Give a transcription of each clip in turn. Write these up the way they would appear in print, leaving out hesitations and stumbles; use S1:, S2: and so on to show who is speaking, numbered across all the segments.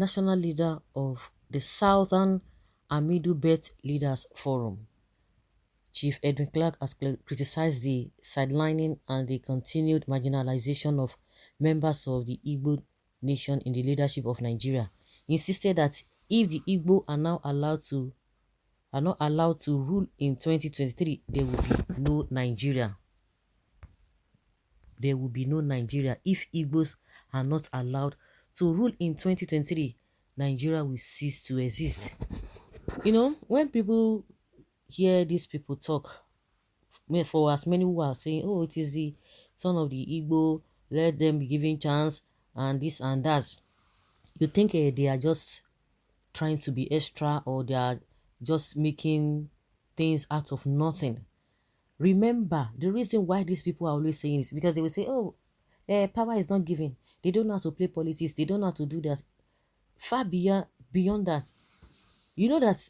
S1: national leader of the Southern and Middle Belt Leaders Forum. Chief Edwin Clark has criticized the sidelining and the continued marginalization of members of the Igbo nation in the leadership of Nigeria. He insisted that if the Igbo are not allowed to rule in 2023, there will be no Nigeria. There will be no Nigeria. If Igbos are not allowed to rule in 2023, Nigeria will cease to exist. You know, when people hear these people talk, for as many who are saying, oh, it is the son of the Igbo, let them be given chance, and this and that, you think they are just trying to be extra, or they are just making things out of nothing. Remember, the reason why these people are always saying this, because they will say, oh, power is not given. They don't know how to play politics. They don't know how to do that. Far beyond that, you know that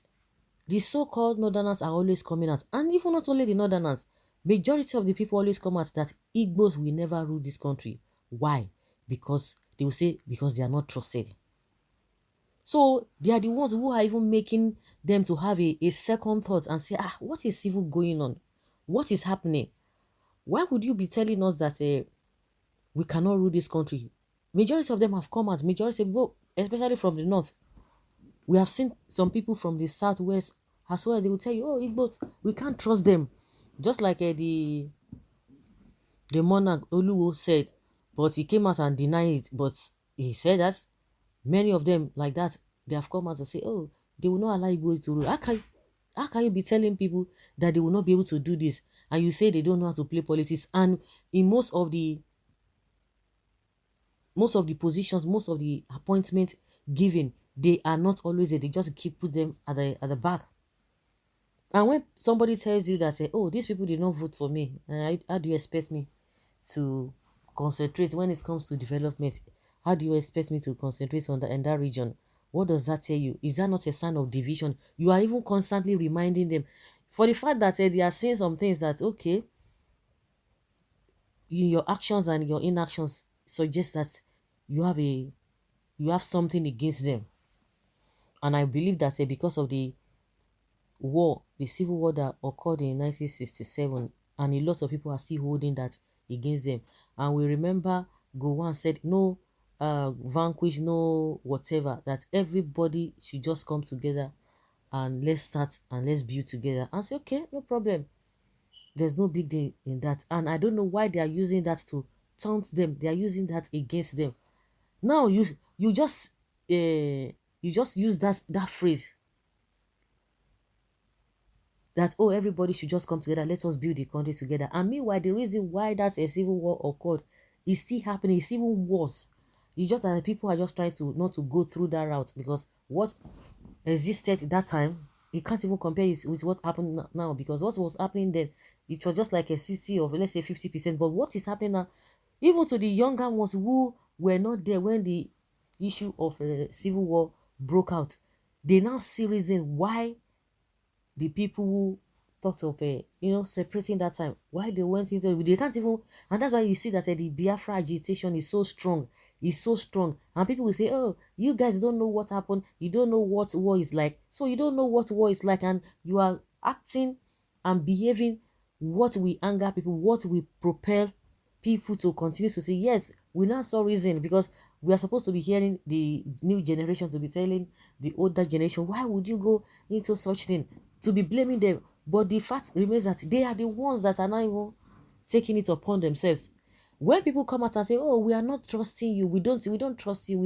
S1: the so-called northerners are always coming out. And even not only the northerners, majority of the people always come out that Igbos will never rule this country. Why? Because they will say, because they are not trusted. So they are the ones who are even making them to have a second thought and say, what is even going on? What is happening? Why would you be telling us that we cannot rule this country? Majority of them have come out. Majority of people, especially from the north. We have seen some people from the southwest as well. They will tell you, oh, Igbos, we can't trust them. Just like the monarch Oluwo said, but he came out and denied it. But he said that many of them like that, they have come out to say, oh, they will not allow Igbos to rule. How can you be telling people that they will not be able to do this? And you say they don't know how to play politics. And in most of the positions, most of the appointments given, they are not always there. They just put them at the back. And when somebody tells you that, oh, these people did not vote for me, how do you expect me to concentrate when it comes to development? How do you expect me to concentrate on in that region? What does that tell you? Is that not a sign of division? You are even constantly reminding them, for the fact that they are saying some things that, okay, your actions and your inactions suggest that you have something against them. And I believe that because of the civil war that occurred in 1967, and a lot of people are still holding that against them. And we remember Gowon said, no vanquish, no whatever, that everybody should just come together and let's start and let's build together. And say, okay, no problem. There's no big deal in that. And I don't know why they are using that to taunt them. They are using that against them. Now you just use that phrase that, oh, everybody should just come together, let us build the country together. And meanwhile, the reason why that a civil war occurred is still happening. It's even worse. It's just that the people are just trying to not to go through that route, because what existed at that time, you can't even compare it with what happened now, because what was happening then, it was just like a 60 of, let's say, 50%. But what is happening now, even to the younger ones who were not there when the issue of civil war broke out, they now see reason why the people who thought of separating that time, why they went into it, they can't even. And that's why you see that the Biafra agitation is so strong. And people will say, oh, you guys don't know what happened, you don't know what war is like. So you don't know what war is like, and you are acting and behaving what will anger people, what will propel people to continue to say, yes, we now saw reason, because we are supposed to be hearing the new generation to be telling the older generation, why would you go into such thing, to be blaming them. But the fact remains that they are the ones that are not even taking it upon themselves. When people come out and say, oh, we are not trusting you, we don't trust you,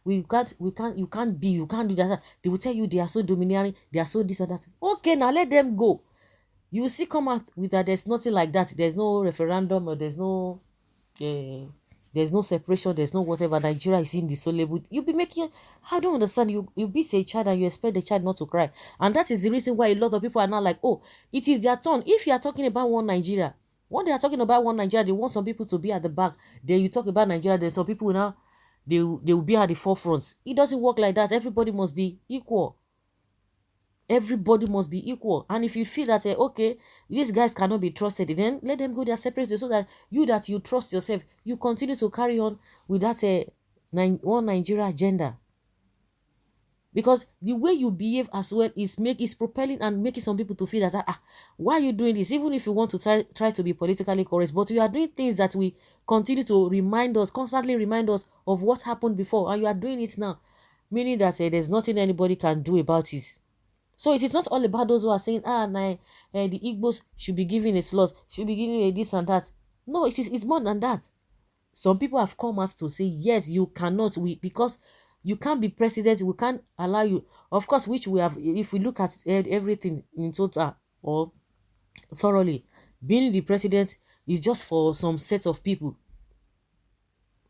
S1: you can't do that, they will tell you they are so domineering, they are so this or that. Okay, now let them go. You will still come out with that there's nothing like that, there's no referendum, or there's no separation, there's no whatever, Nigeria is indissoluble. You'll be making, I don't understand, you beat a child and you expect the child not to cry. And that is the reason why a lot of people are now like, oh, it is their turn. If you are talking about one Nigeria, when they are talking about one Nigeria, they want some people to be at the back. Then you talk about Nigeria, there's some people now, they will be at the forefront. It doesn't work like that. Everybody must be equal. Everybody must be equal. And if you feel that okay, these guys cannot be trusted, then let them go their separate ways, so that you trust yourself, you continue to carry on with that one Nigeria agenda. Because the way you behave as well is propelling and making some people to feel that why are you doing this, even if you want to try to be politically correct, but you are doing things that we continue to constantly remind us of what happened before, and you are doing it now, meaning that there's nothing anybody can do about it. So it is not all about those who are saying, the Igbos should be given a slot, should be given a this and that. No, it's more than that. Some people have come out to say, yes, you cannot, because you can't be president, we can't allow you. Of course, which we have, if we look at everything in total or thoroughly, being the president is just for some set of people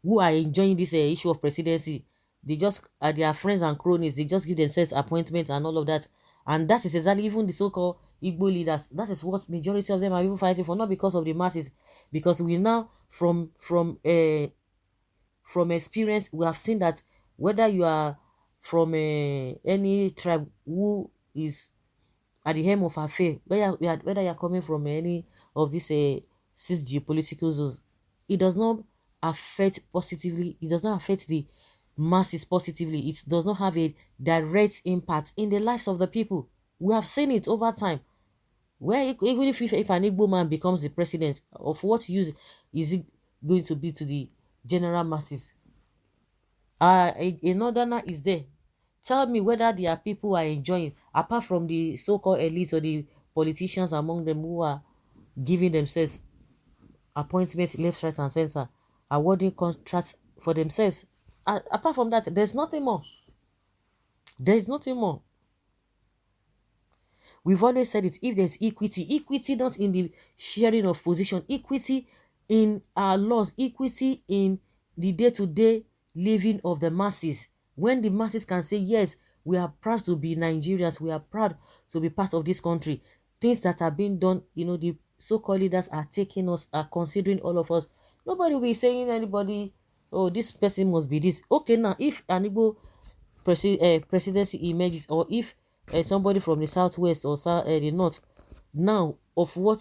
S1: who are enjoying this issue of presidency. They just are their friends and cronies, they just give themselves appointments and all of that. And that is exactly, even the so-called Igbo leaders, that is what majority of them are even fighting for, not because of the masses. Because we now, from experience, we have seen that whether you are from any tribe who is at the helm of affair, whether you're coming from any of these six geopolitical zones, it does not affect positively, it does not affect the masses positively, it does not have a direct impact in the lives of the people. We have seen it over time, where even if an Igbo man becomes the president, of what use is it going to be to the general masses? A northerner is there. Tell me whether there are people who are enjoying, apart from the so-called elites or the politicians among them who are giving themselves appointments left, right, and center, awarding contracts for themselves. Apart from that, there's nothing more. There is nothing more. We've always said it, if there's equity not in the sharing of position, equity in our laws, equity in the day-to-day living of the masses. When the masses can say, yes, we are proud to be Nigerians, we are proud to be part of this country. Things that are being done, the so-called leaders are taking us, are considering all of us. Nobody will be saying anybody, oh, this person must be this. Okay, now, if an Igbo presidency emerges, or if somebody from the southwest or the north, now of what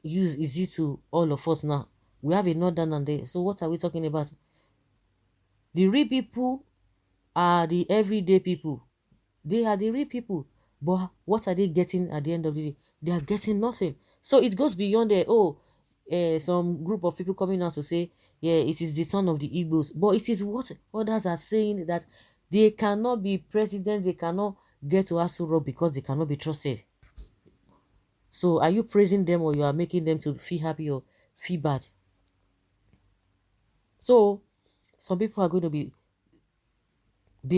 S1: use is it to all of us? Now we have a northern and there, so what are we talking about? The real people are the everyday people. They are the real people, but what are they getting at the end of the day? They are getting nothing. So it goes beyond some group of people coming out to say, yeah, it is the turn of the Igbos, but it is what others are saying, that they cannot be president, they cannot get to Aso Rock because they cannot be trusted. So are you praising them, or you are making them to feel happy or feel bad? So some people are going to be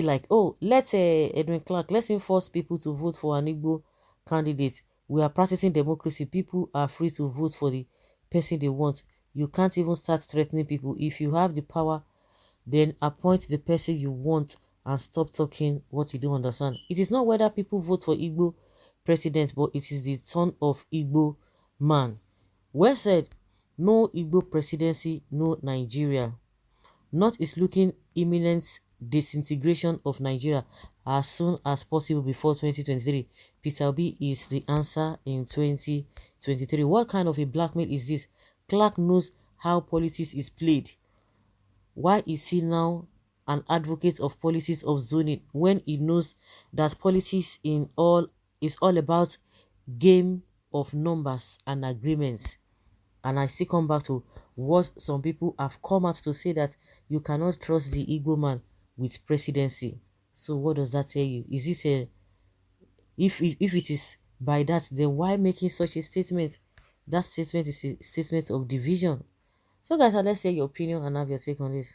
S1: like, oh, let's Edwin Clark, let's enforce people to vote for an Igbo candidate. We are practicing democracy. People are free to vote for the person they want. You can't even start threatening people. If you have the power, then appoint the person you want and stop talking what you don't understand. It is not whether people vote for Igbo president, but it is the turn of Igbo man. Well said. No Igbo presidency, no Nigeria. North is looking imminent disintegration of Nigeria as soon as possible before 2023. Peter Obi is the answer in 2023. What kind of a blackmail is this? Clark knows how politics is played. Why is he now an advocate of policies of zoning when he knows that politics is all about game of numbers and agreements? And I still come back to what some people have come out to say, that you cannot trust the Igbo man with presidency. So what does that tell you? Is it if it is by that, then why making such a statement? That statement is a statement of division. So guys, let's hear your opinion and have your take on this.